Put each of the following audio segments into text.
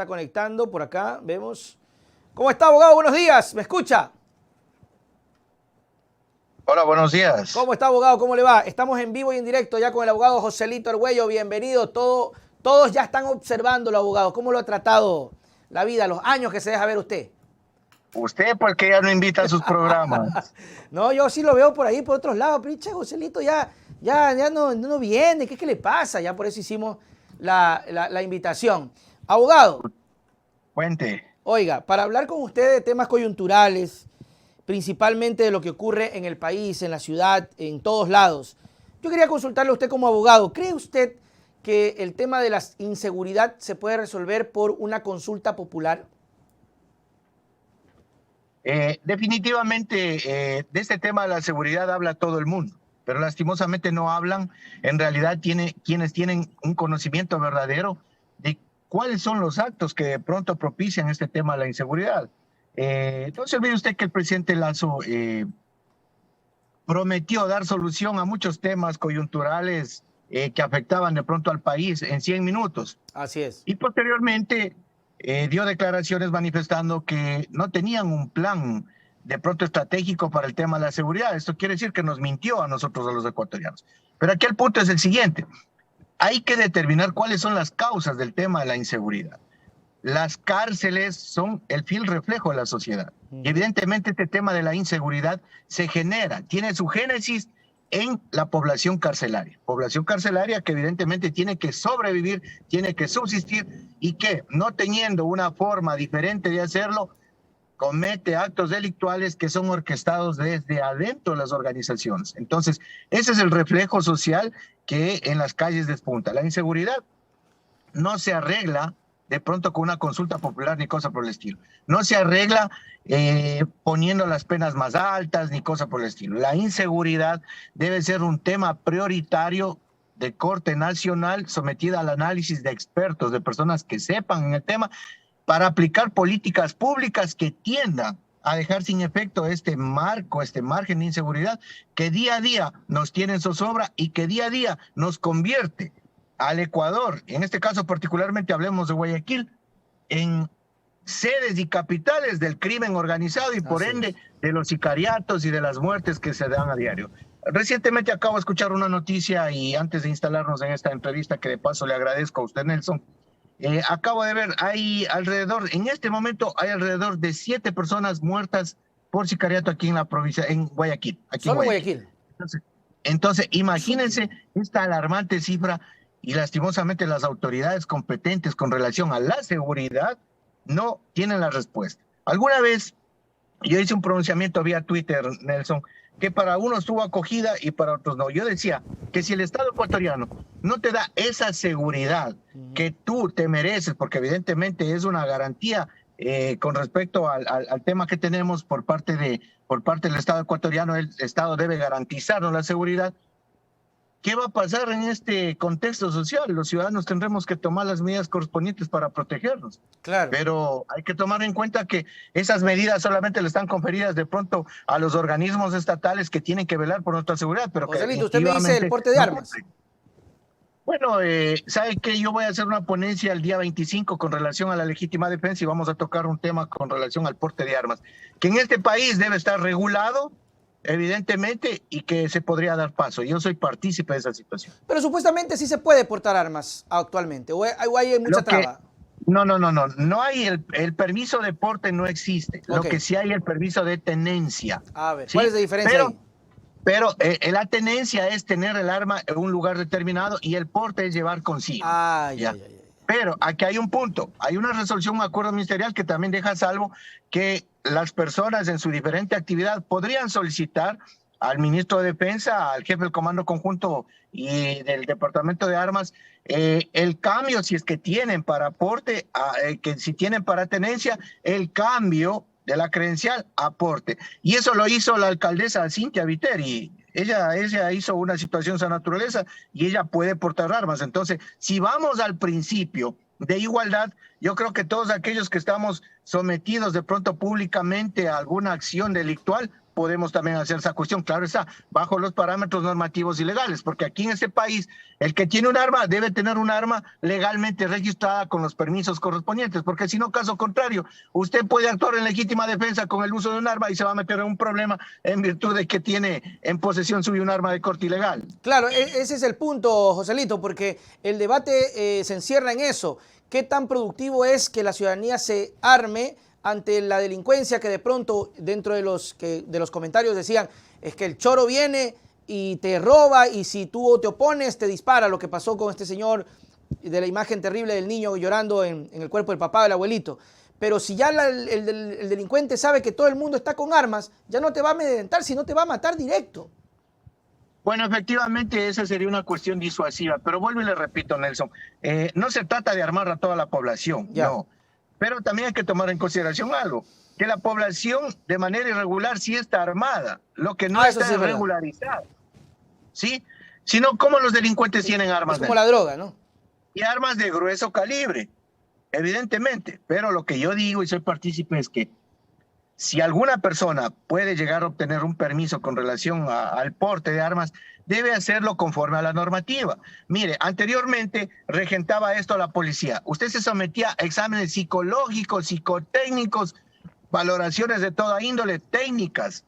conectando por acá, vemos. ¿Cómo está, abogado? Buenos días, ¿me escucha? Hola, buenos días. ¿Cómo está, abogado? ¿Cómo le va? Estamos en vivo y en directo ya con el abogado Joselito Argüello. Bienvenido. Todos ya están observándolo, abogado. ¿Cómo lo ha tratado la vida, los años que se deja ver usted? Usted, ¿por qué ya no invita a sus programas? No, yo sí lo veo por ahí, por otros lados. Pero, che, Joselito ya no viene. ¿Qué le pasa? Ya por eso hicimos la invitación. Abogado. Cuente. Oiga, para hablar con usted de temas coyunturales, principalmente de lo que ocurre en el país, en la ciudad, en todos lados, yo quería consultarle a usted como abogado. ¿Cree usted que el tema de la inseguridad se puede resolver por una consulta popular? Definitivamente, de este tema de la seguridad habla todo el mundo, pero lastimosamente no hablan. En realidad, quienes tienen un conocimiento verdadero de cuáles son los actos que de pronto propician este tema de la inseguridad. No se olvide usted que el presidente Lazo prometió dar solución a muchos temas coyunturales que afectaban de pronto al país en 100 minutos. Así es. Y posteriormente dio declaraciones manifestando que no tenían un plan de pronto estratégico para el tema de la seguridad. Esto quiere decir que nos mintió a nosotros, a los ecuatorianos. Pero aquí el punto es el siguiente. Hay que determinar cuáles son las causas del tema de la inseguridad. Las cárceles son el fiel reflejo de la sociedad. Y evidentemente este tema de la inseguridad tiene su génesis en la población carcelaria que evidentemente tiene que sobrevivir, tiene que subsistir y que no teniendo una forma diferente de hacerlo, comete actos delictuales que son orquestados desde adentro de las organizaciones. Entonces, ese es el reflejo social que en las calles despunta. La inseguridad no se arregla de pronto con una consulta popular ni cosa por el estilo. No se arregla poniendo las penas más altas ni cosa por el estilo. La inseguridad debe ser un tema prioritario de corte nacional sometida al análisis de expertos, de personas que sepan en el tema, para aplicar políticas públicas que tiendan a dejar sin efecto este margen de inseguridad que día a día nos tiene en zozobra y que día a día nos convierte al Ecuador, en este caso particularmente hablemos de Guayaquil, en sedes y capitales del crimen organizado y por ende de los sicariatos y de las muertes que se dan a diario. Recientemente acabo de escuchar una noticia y antes de instalarnos en esta entrevista, que de paso le agradezco a usted, Nelson, acabo de ver, en este momento hay alrededor de 7 personas muertas por sicariato aquí en la provincia, en Guayaquil. Solo en Guayaquil. Entonces, imagínense esta alarmante cifra. Y lastimosamente las autoridades competentes con relación a la seguridad no tienen la respuesta. Alguna vez yo hice un pronunciamiento vía Twitter, Nelson, que para unos tuvo acogida y para otros no. Yo decía que si el Estado ecuatoriano no te da esa seguridad que tú te mereces, porque evidentemente es una garantía con respecto al tema que tenemos por parte del Estado ecuatoriano, el Estado debe garantizarnos la seguridad. ¿Qué va a pasar en este contexto social? Los ciudadanos tendremos que tomar las medidas correspondientes para protegernos. Claro. Pero hay que tomar en cuenta que esas medidas solamente le están conferidas de pronto a los organismos estatales que tienen que velar por nuestra seguridad. Pero Joselito, usted me dice el porte de armas. Bueno, ¿sabe qué? Yo voy a hacer una ponencia el día 25 con relación a la legítima defensa y vamos a tocar un tema con relación al porte de armas, que en este país debe estar regulado, evidentemente, y que se podría dar paso. Yo soy partícipe de esa situación. Pero supuestamente sí se puede portar armas actualmente, o hay mucha traba. No hay el permiso de porte, no existe. Lo que sí hay el permiso de tenencia. A ver, ¿sí? ¿cuál es la diferencia ahí? Pero la tenencia es tener el arma en un lugar determinado y el porte es llevar consigo. Pero aquí hay un punto, hay una resolución, un acuerdo ministerial que también deja salvo que las personas en su diferente actividad podrían solicitar al ministro de Defensa, al jefe del Comando Conjunto y del Departamento de Armas, el cambio, si es que tienen para porte, que si tienen para tenencia, el cambio de la credencial a porte. Y eso lo hizo la alcaldesa Cintia Viteri. Ella hizo una situación de esa naturaleza y ella puede portar armas. Entonces, si vamos al principio de igualdad, yo creo que todos aquellos que estamos sometidos de pronto públicamente a alguna acción delictual, podemos también hacer esa cuestión, claro está, bajo los parámetros normativos y legales, porque aquí en este país el que tiene un arma debe tener un arma legalmente registrada con los permisos correspondientes, porque si no, caso contrario, usted puede actuar en legítima defensa con el uso de un arma y se va a meter en un problema en virtud de que tiene en posesión suya un arma de corte ilegal. Claro, ese es el punto, Joselito, porque el debate se encierra en eso. ¿Qué tan productivo es que la ciudadanía se arme ante la delincuencia que de pronto dentro de los comentarios decían es que el choro viene y te roba y si tú te opones te dispara, lo que pasó con este señor de la imagen terrible del niño llorando en el cuerpo del papá del abuelito? Pero si ya el delincuente sabe que todo el mundo está con armas, ya no te va a amedrentar, sino te va a matar directo. Bueno, efectivamente esa sería una cuestión disuasiva, pero vuelvo y le repito, Nelson, no se trata de armar a toda la población, Ya. no. Pero también hay que tomar en consideración algo, que la población de manera irregular sí está armada, lo que no eso está sí es verdad. regularizado, ¿sí? Sino cómo los delincuentes tienen armas. Es como la droga, ¿no? Y armas de grueso calibre, evidentemente. Pero lo que yo digo y soy partícipe es que si alguna persona puede llegar a obtener un permiso con relación al porte de armas, debe hacerlo conforme a la normativa. Mire, anteriormente regentaba esto la policía. Usted se sometía a exámenes psicológicos, psicotécnicos, valoraciones de toda índole, técnicas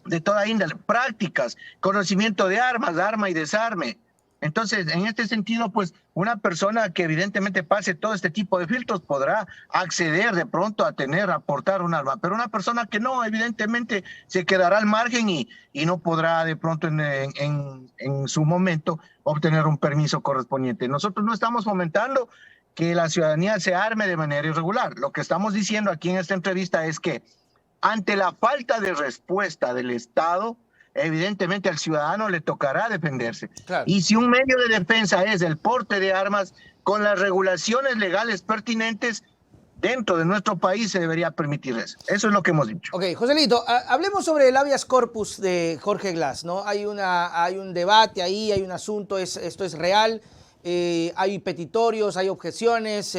de toda índole, prácticas, conocimiento de armas, arma y desarme. Entonces, en este sentido, pues una persona que evidentemente pase todo este tipo de filtros podrá acceder de pronto a aportar un arma, pero una persona que no, evidentemente se quedará al margen y no podrá de pronto en su momento obtener un permiso correspondiente. Nosotros no estamos fomentando que la ciudadanía se arme de manera irregular. Lo que estamos diciendo aquí en esta entrevista es que ante la falta de respuesta del Estado, evidentemente al ciudadano le tocará defenderse. Claro. Y si un medio de defensa es el porte de armas, con las regulaciones legales pertinentes, dentro de nuestro país se debería permitir eso. Eso es lo que hemos dicho. Ok, Joselito, hablemos sobre el habeas corpus de Jorge Glass, ¿no? Hay un debate ahí, hay un asunto, esto es real, hay petitorios, hay objeciones.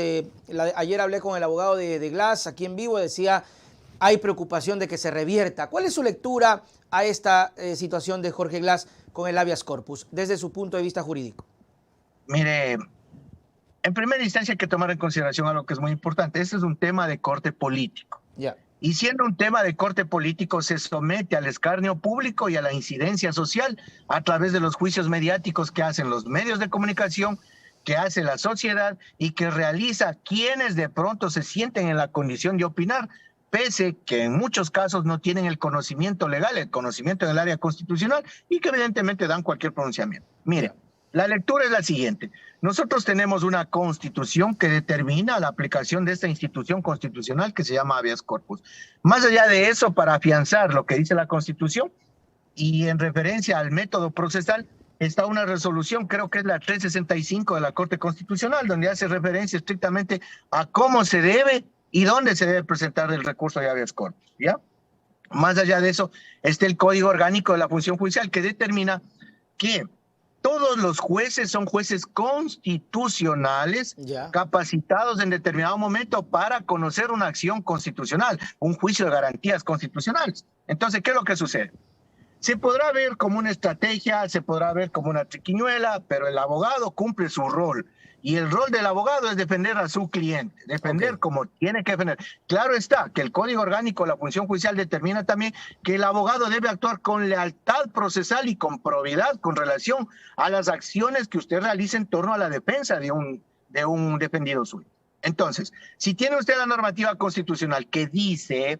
Ayer hablé con el abogado de Glass aquí en vivo, decía, hay preocupación de que se revierta. ¿Cuál es su lectura a esta situación de Jorge Glass con el habeas corpus, desde su punto de vista jurídico? Mire, en primera instancia hay que tomar en consideración algo que es muy importante. Este es un tema de corte político. Ya. Y siendo un tema de corte político, se somete al escarnio público y a la incidencia social a través de los juicios mediáticos que hacen los medios de comunicación, que hace la sociedad y que realiza quienes de pronto se sienten en la condición de opinar, pese que en muchos casos no tienen el conocimiento legal, el conocimiento en el área constitucional y que evidentemente dan cualquier pronunciamiento. Mire, la lectura es la siguiente. Nosotros tenemos una constitución que determina la aplicación de esta institución constitucional que se llama habeas corpus. Más allá de eso, para afianzar lo que dice la constitución y en referencia al método procesal, está una resolución, creo que es la 365 de la Corte Constitucional, donde hace referencia estrictamente a cómo se debe y dónde se debe presentar el recurso de habeas corpus, ¿ya? Más allá de eso, está el Código Orgánico de la Función Judicial que determina que todos los jueces son jueces constitucionales, capacitados en determinado momento para conocer una acción constitucional, un juicio de garantías constitucionales. Entonces, ¿qué es lo que sucede? Se podrá ver como una estrategia, se podrá ver como una triquiñuela, pero el abogado cumple su rol. Y el rol del abogado es defender a su cliente, defender como tiene que defender. Claro está que el Código Orgánico de la Función Judicial determina también que el abogado debe actuar con lealtad procesal y con probidad con relación a las acciones que usted realice en torno a la defensa de un defendido suyo. Entonces, si tiene usted la normativa constitucional que dice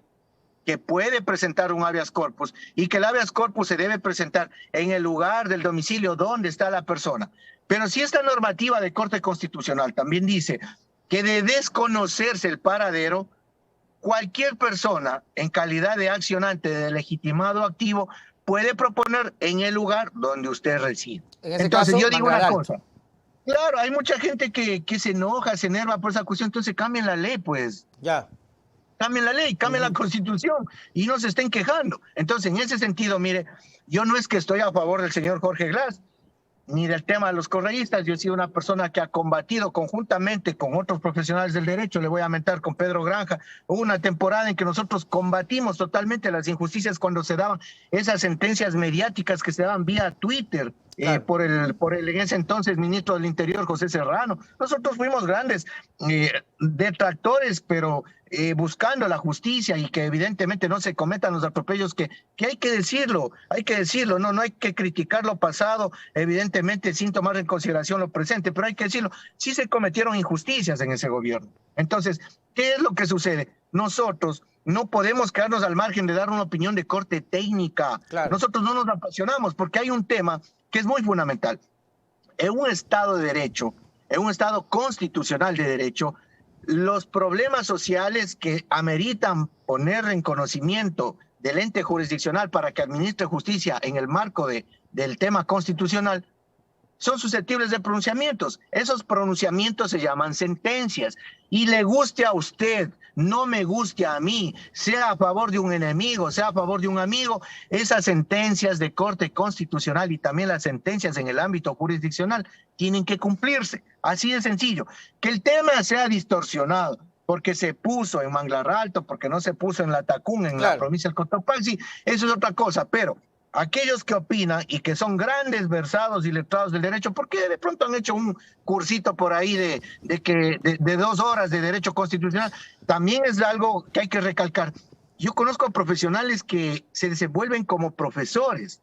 que puede presentar un habeas corpus y que el habeas corpus se debe presentar en el lugar del domicilio donde está la persona. Pero si esta normativa de Corte Constitucional también dice que de desconocerse el paradero, cualquier persona en calidad de accionante de legitimado activo puede proponer en el lugar donde usted reside. Entonces yo digo una cosa. Claro, hay mucha gente que se enoja, se enerva por esa cuestión, entonces cambien la ley, pues. Ya. Cambien la ley, cambien la constitución y no se estén quejando. Entonces, en ese sentido, mire, yo no es que estoy a favor del señor Jorge Glass, ni del tema de los correístas. Yo he sido una persona que ha combatido conjuntamente con otros profesionales del derecho, le voy a mentar con Pedro Granja. Hubo una temporada en que nosotros combatimos totalmente las injusticias cuando se daban esas sentencias mediáticas que se daban vía Twitter. Claro. Por el en ese entonces ministro del Interior, José Serrano. Nosotros fuimos grandes detractores, pero buscando la justicia y que evidentemente no se cometan los atropellos que hay que decirlo, no hay que criticar lo pasado, evidentemente sin tomar en consideración lo presente, pero hay que decirlo, sí se cometieron injusticias en ese gobierno. Entonces, ¿qué es lo que sucede? Nosotros no podemos quedarnos al margen de dar una opinión de corte técnica. Claro. Nosotros no nos apasionamos porque hay un tema que es muy fundamental. En un Estado de Derecho, en un Estado constitucional de derecho, los problemas sociales que ameritan poner en conocimiento del ente jurisdiccional para que administre justicia en el marco del tema constitucional son susceptibles de pronunciamientos. Esos pronunciamientos se llaman sentencias. Y le guste a usted, no me guste a mí, sea a favor de un enemigo, sea a favor de un amigo, esas sentencias de corte constitucional y también las sentencias en el ámbito jurisdiccional tienen que cumplirse. Así de sencillo. Que el tema sea distorsionado porque se puso en Manglar Alto, porque no se puso en Latacún, en la provincia del Cotopaxi, eso es otra cosa, pero aquellos que opinan y que son grandes versados y letrados del derecho, porque de pronto han hecho un cursito por ahí de 2 horas de derecho constitucional, también es algo que hay que recalcar. Yo conozco a profesionales que se desenvuelven como profesores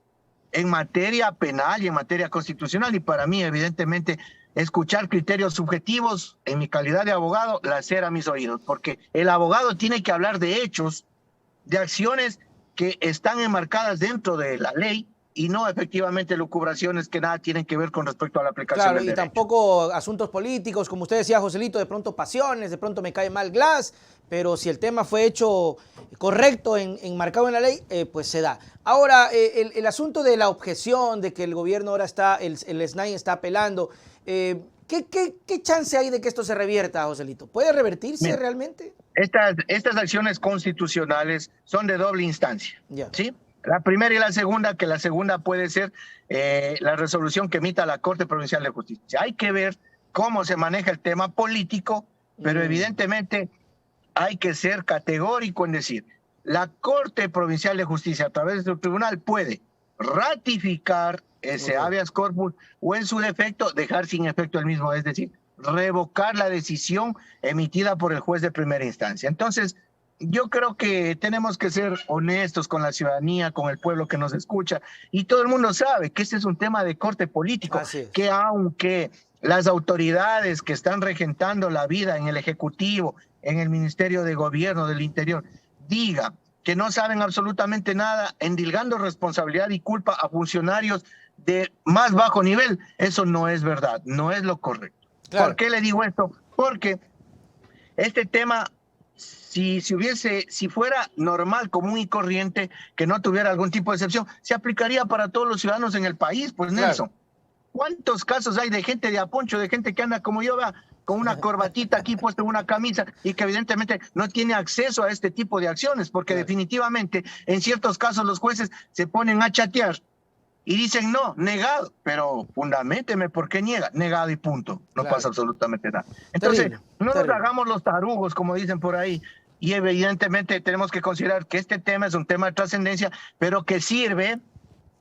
en materia penal y en materia constitucional, y para mí, evidentemente, escuchar criterios subjetivos en mi calidad de abogado, lacera mis oídos, porque el abogado tiene que hablar de hechos, de acciones que están enmarcadas dentro de la ley y no efectivamente lucubraciones que nada tienen que ver con respecto a la aplicación del derecho. Claro, y tampoco asuntos políticos, como usted decía, Joselito, de pronto pasiones, de pronto me cae mal Glass, pero si el tema fue hecho correcto, enmarcado en la ley, pues se da. Ahora, el asunto de la objeción, de que el gobierno ahora está, el SNAI está apelando, ¿qué chance hay de que esto se revierta, Joselito? ¿Puede revertirse realmente? Estas acciones constitucionales son de doble instancia, ¿sí? La primera y la segunda, que la segunda puede ser la resolución que emita la Corte Provincial de Justicia. Hay que ver cómo se maneja el tema político, pero evidentemente hay que ser categórico en decir, la Corte Provincial de Justicia a través de su tribunal puede ratificar ese habeas corpus o en su defecto dejar sin efecto el mismo, es decir, revocar la decisión emitida por el juez de primera instancia. Entonces, yo creo que tenemos que ser honestos con la ciudadanía, con el pueblo que nos escucha, y todo el mundo sabe que este es un tema de corte político, que aunque las autoridades que están regentando la vida en el Ejecutivo, en el Ministerio de Gobierno del Interior, digan que no saben absolutamente nada, endilgando responsabilidad y culpa a funcionarios de más bajo nivel, eso no es verdad, no es lo correcto. Claro. ¿Por qué le digo esto? Porque este tema, si fuera normal, común y corriente, que no tuviera algún tipo de excepción, se aplicaría para todos los ciudadanos en el país, pues Nelson. Claro. ¿Cuántos casos hay de gente de aponcho, de gente que anda como yo, con una corbatita aquí puesta en una camisa y que evidentemente no tiene acceso a este tipo de acciones? Porque definitivamente en ciertos casos los jueces se ponen a chatear y dicen no, negado, pero fundamenteme por qué niega, negado y punto, no pasa absolutamente nada. Entonces, no nos hagamos los tarugos, como dicen por ahí, y evidentemente tenemos que considerar que este tema es un tema de trascendencia, pero que sirve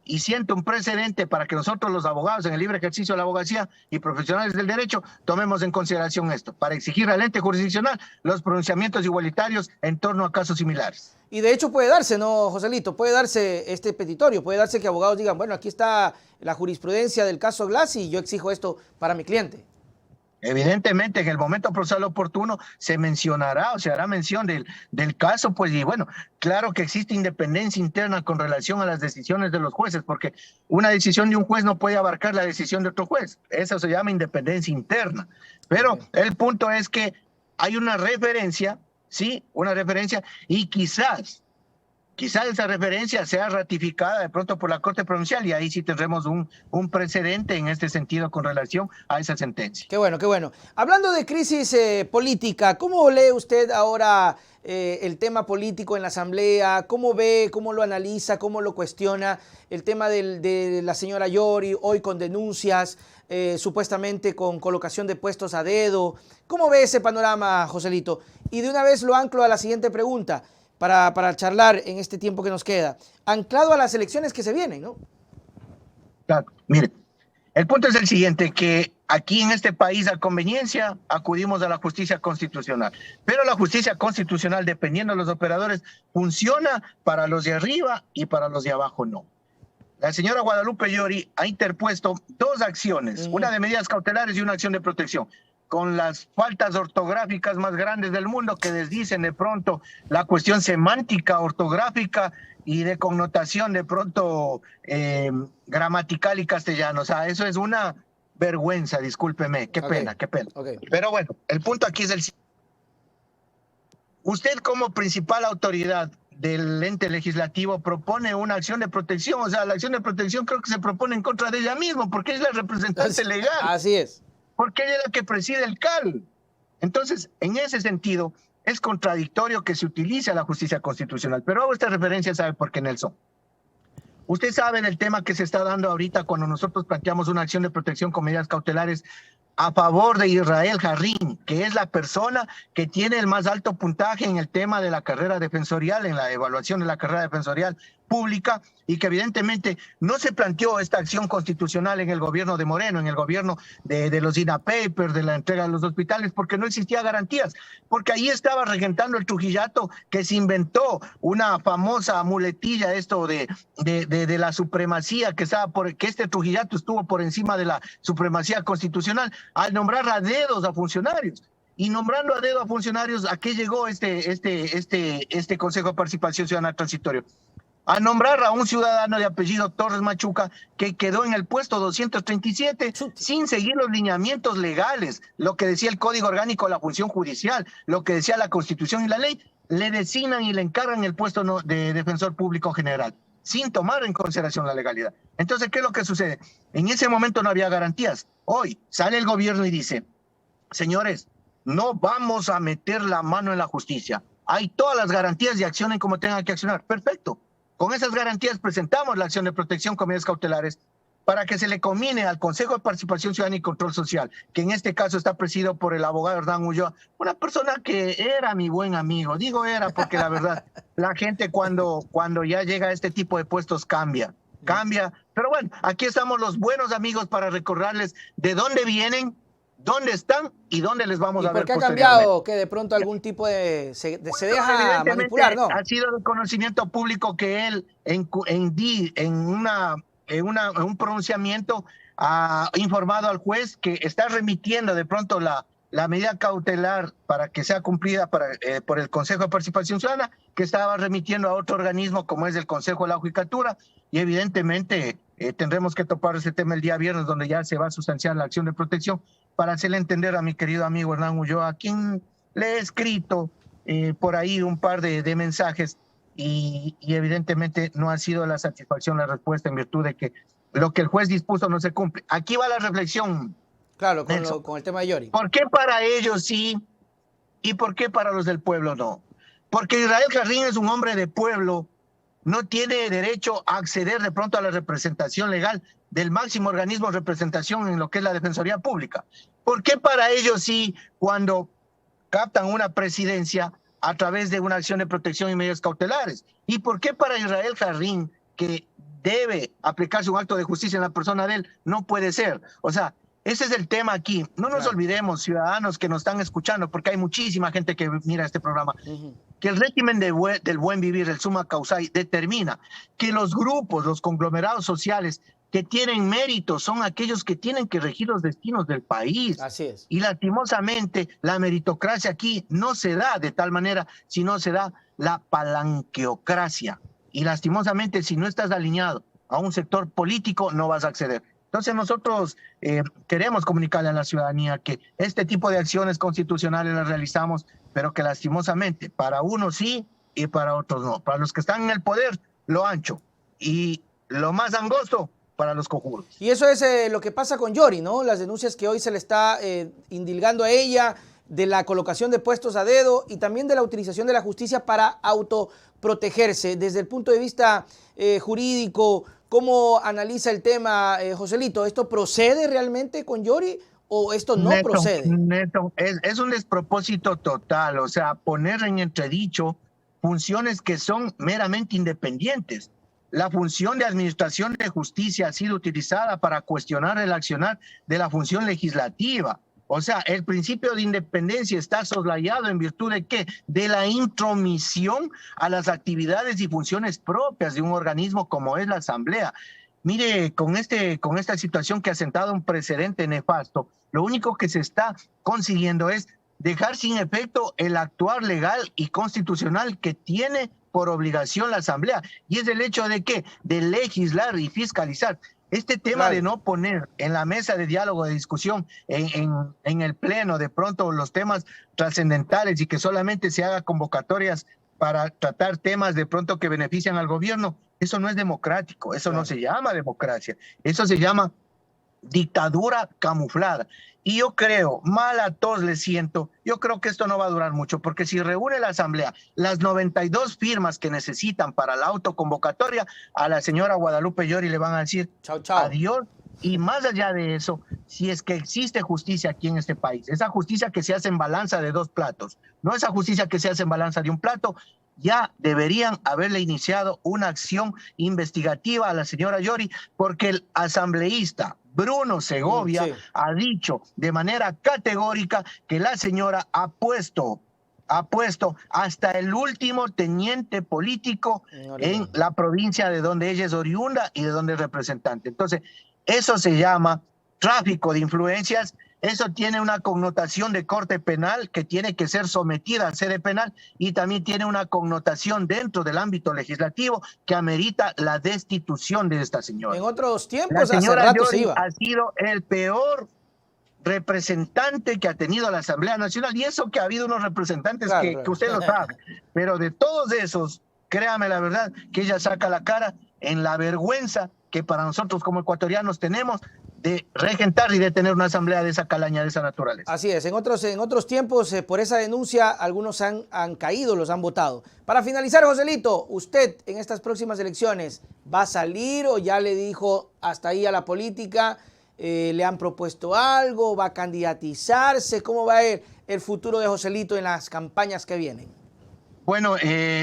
y siente un precedente para que nosotros los abogados en el libre ejercicio de la abogacía y profesionales del derecho tomemos en consideración esto, para exigir al ente jurisdiccional los pronunciamientos igualitarios en torno a casos similares. Y de hecho puede darse, ¿no, Joselito? Puede darse este petitorio, puede darse que abogados digan, bueno, aquí está la jurisprudencia del caso Glass y yo exijo esto para mi cliente. Evidentemente, en el momento procesal oportuno se mencionará o se hará mención del caso, pues, y bueno, claro que existe independencia interna con relación a las decisiones de los jueces, porque una decisión de un juez no puede abarcar la decisión de otro juez. Eso se llama independencia interna. Pero el punto es que hay una referencia, ¿sí? Una referencia, y quizás esa referencia sea ratificada de pronto por la Corte Provincial y ahí sí tendremos un precedente en este sentido con relación a esa sentencia. Qué bueno, qué bueno. Hablando de crisis política, ¿cómo lee usted ahora el tema político en la Asamblea? ¿Cómo ve, cómo lo analiza, cómo lo cuestiona el tema de la señora Yori, hoy con denuncias, supuestamente con colocación de puestos a dedo? ¿Cómo ve ese panorama, Joselito? Y de una vez lo anclo a la siguiente pregunta para charlar en este tiempo que nos queda. Anclado a las elecciones que se vienen, ¿no? Claro, mire, el punto es el siguiente, que aquí en este país a conveniencia acudimos a la justicia constitucional, pero la justicia constitucional, dependiendo de los operadores, funciona para los de arriba y para los de abajo no. La señora Guadalupe Llori ha interpuesto dos acciones, una de medidas cautelares y una acción de protección, con las faltas ortográficas más grandes del mundo que desdicen de pronto la cuestión semántica, ortográfica y de connotación de pronto gramatical y castellano. O sea, eso es una vergüenza, discúlpeme, qué pena, qué pena. Pero bueno, el punto aquí es el siguiente. Usted como principal autoridad del ente legislativo propone una acción de protección, o sea, la acción de protección creo que se propone en contra de ella misma, porque es la representante legal. Así es. Porque ella es la que preside el CAL. Entonces, en ese sentido, es contradictorio que se utilice a la justicia constitucional. Pero hago esta referencia, ¿sabe por qué, Nelson? Usted sabe del tema que se está dando ahorita cuando nosotros planteamos una acción de protección con medidas cautelares a favor de Israel Jarrín, que es la persona que tiene el más alto puntaje en el tema de la carrera defensorial, en la evaluación de la carrera defensorial pública, y que evidentemente no se planteó esta acción constitucional en el gobierno de Moreno, en el gobierno de los INA Papers, de la entrega de los hospitales, porque no existía garantías, porque ahí estaba regentando el Trujillato, que se inventó una famosa muletilla, esto de la supremacía, que este Trujillato estuvo por encima de la supremacía constitucional, al nombrar a dedos a funcionarios. Y nombrando a dedo a funcionarios, ¿a qué llegó este Consejo de Participación Ciudadana Transitorio? A nombrar a un ciudadano de apellido Torres Machuca que quedó en el puesto 237 sin seguir los lineamientos legales, lo que decía el Código Orgánico de la Función Judicial, lo que decía la Constitución y la ley, le designan y le encargan el puesto de defensor público general, sin tomar en consideración la legalidad. Entonces, ¿qué es lo que sucede? En ese momento no había garantías. Hoy sale el gobierno y dice, señores, no vamos a meter la mano en la justicia. Hay todas las garantías y accionen como tengan que accionar. Perfecto. Con esas garantías presentamos la acción de protección con medidas cautelares para que se le conmine al Consejo de Participación Ciudadana y Control Social, que en este caso está presidido por el abogado Hernán Ulloa, una persona que era mi buen amigo. Digo era porque la verdad, la gente cuando ya llega a este tipo de puestos cambia. Pero bueno, aquí estamos los buenos amigos para recordarles de dónde vienen, dónde están y dónde les vamos a ver. ¿Por qué ha cambiado? Que de pronto algún tipo de... se deja manipular, ¿no? Ha sido de conocimiento público que él en un pronunciamiento ha informado al juez que está remitiendo de pronto la medida cautelar para que sea cumplida por el Consejo de Participación Ciudadana, que estaba remitiendo a otro organismo como es el Consejo de la Judicatura, y evidentemente tendremos que topar ese tema el día viernes, donde ya se va a sustanciar la acción de protección, para hacerle entender a mi querido amigo Hernán Ulloa, a quien le he escrito por ahí un par de mensajes, y evidentemente no ha sido la satisfacción la respuesta en virtud de que lo que el juez dispuso no se cumple. Aquí va la reflexión. Claro, con el tema de Yori. ¿Por qué para ellos sí y por qué para los del pueblo no? Porque Israel Jarrín es un hombre de pueblo, no tiene derecho a acceder de pronto a la representación legal del máximo organismo de representación en lo que es la Defensoría Pública. ¿Por qué para ellos sí cuando captan una presidencia a través de una acción de protección y medidas cautelares? ¿Y por qué para Israel Jarrín, que debe aplicarse un acto de justicia en la persona de él, no puede ser? O sea, ese es el tema aquí. No nos olvidemos, ciudadanos que nos están escuchando, porque hay muchísima gente que mira este programa, que el régimen del buen vivir, el summa causae, determina que los grupos, los conglomerados sociales que tienen mérito son aquellos que tienen que regir los destinos del país. Así es. Y lastimosamente la meritocracia aquí no se da de tal manera, sino se da la palanqueocracia. Y lastimosamente si no estás alineado a un sector político no vas a acceder. Entonces nosotros queremos comunicarle a la ciudadanía que este tipo de acciones constitucionales las realizamos, pero que lastimosamente para unos sí y para otros no. Para los que están en el poder, lo ancho, y lo más angosto para los cojudos. Y eso es lo que pasa con Yori, ¿no? Las denuncias que hoy se le está indilgando a ella, de la colocación de puestos a dedo y también de la utilización de la justicia para autoprotegerse. Desde el punto de vista jurídico, ¿cómo analiza el tema, Joselito? ¿Esto procede realmente con Yori o esto no procede? Es un despropósito total, o sea, poner en entredicho funciones que son meramente independientes. La función de administración de justicia ha sido utilizada para cuestionar el accionar de la función legislativa. O sea, el principio de independencia está soslayado en virtud de ¿qué? De la intromisión a las actividades y funciones propias de un organismo como es la Asamblea. Mire, con esta situación que ha sentado un precedente nefasto, lo único que se está consiguiendo es dejar sin efecto el actuar legal y constitucional que tiene por obligación la Asamblea. Y es el hecho de ¿qué? De legislar y fiscalizar. Este tema de no poner en la mesa de diálogo, de discusión, en el pleno, de pronto los temas trascendentales y que solamente se haga convocatorias para tratar temas de pronto que benefician al gobierno, eso no es democrático, eso no se llama democracia, eso se llama dictadura camuflada. Y yo creo, mal a todos les siento, yo creo que esto no va a durar mucho, porque si reúne la Asamblea las 92 firmas que necesitan para la autoconvocatoria, a la señora Guadalupe Llori le van a decir chau, chau. Adiós. Y más allá de eso, si es que existe justicia aquí en este país, esa justicia que se hace en balanza de dos platos, no esa justicia que se hace en balanza de un plato, ya deberían haberle iniciado una acción investigativa a la señora Llori, porque el asambleísta Bruno Segovia ha dicho de manera categórica que la señora ha puesto hasta el último teniente político en la provincia de donde ella es oriunda y de donde es representante. Entonces, eso se llama tráfico de influencias. Eso tiene una connotación de corte penal que tiene que ser sometida a sede penal y también tiene una connotación dentro del ámbito legislativo que amerita la destitución de esta señora. En otros tiempos, la señora hace rato Llori se iba. Ha sido el peor representante que ha tenido la Asamblea Nacional, y eso que ha habido unos representantes que usted lo sabe, pero de todos esos, créame la verdad, que ella saca la cara en la vergüenza que para nosotros como ecuatorianos tenemos de regentar y de tener una asamblea de esa calaña, de esa naturaleza. Así es, en otros tiempos, por esa denuncia, algunos han caído, los han votado. Para finalizar, Joselito, ¿usted en estas próximas elecciones va a salir o ya le dijo hasta ahí a la política? ¿Le han propuesto algo? ¿Va a candidatizarse? ¿Cómo va a ir el futuro de Joselito en las campañas que vienen? Bueno,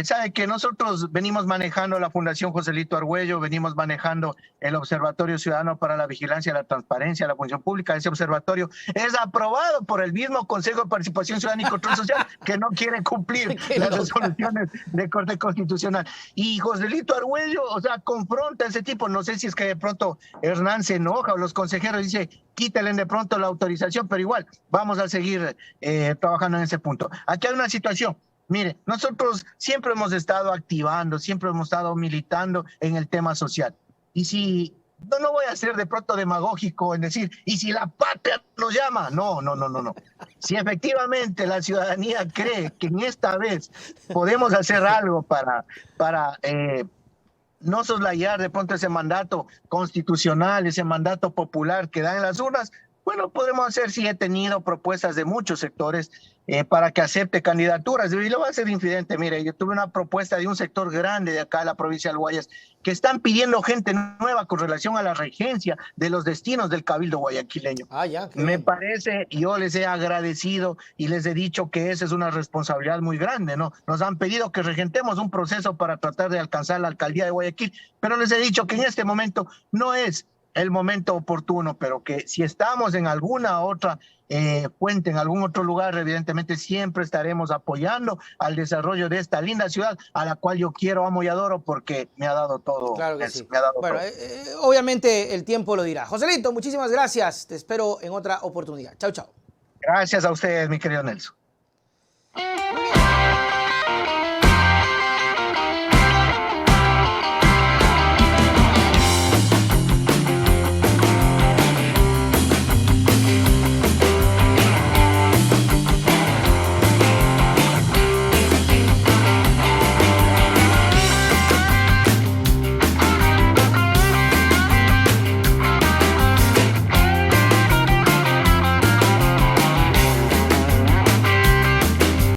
sabe que nosotros venimos manejando la Fundación Joselito Argüello, venimos manejando el Observatorio Ciudadano para la Vigilancia, la Transparencia, la Función Pública. Ese observatorio es aprobado por el mismo Consejo de Participación Ciudadana y Control Social, que no quiere cumplir las resoluciones de Corte Constitucional. Y Joselito Argüello, o sea, confronta a ese tipo. No sé si es que de pronto Hernán se enoja o los consejeros dicen, quítenle de pronto la autorización, pero igual vamos a seguir trabajando en ese punto. Aquí hay una situación. Mire, nosotros siempre hemos estado activando, siempre hemos estado militando en el tema social. Y si, no voy a ser de pronto demagógico en decir, y si la patria nos llama, no. Si efectivamente la ciudadanía cree que en esta vez podemos hacer algo para no soslayar de pronto ese mandato constitucional, ese mandato popular que da en las urnas, bueno, podemos hacer, sí he tenido propuestas de muchos sectores para que acepte candidaturas. Y lo voy a hacer infidente. Mire, yo tuve una propuesta de un sector grande de acá de la provincia del Guayas que están pidiendo gente nueva con relación a la regencia de los destinos del Cabildo guayaquileño. Me parece, yo les he agradecido y les he dicho que esa es una responsabilidad muy grande, ¿no? Nos han pedido que regentemos un proceso para tratar de alcanzar la alcaldía de Guayaquil, pero les he dicho que en este momento no es el momento oportuno, pero que si estamos en alguna otra fuente, en algún otro lugar, evidentemente siempre estaremos apoyando al desarrollo de esta linda ciudad a la cual yo quiero, amo y adoro porque me ha dado todo. Claro que sí. Bueno, obviamente el tiempo lo dirá. Joselito, muchísimas gracias. Te espero en otra oportunidad. Chau, chau. Gracias a ustedes, mi querido Nelson.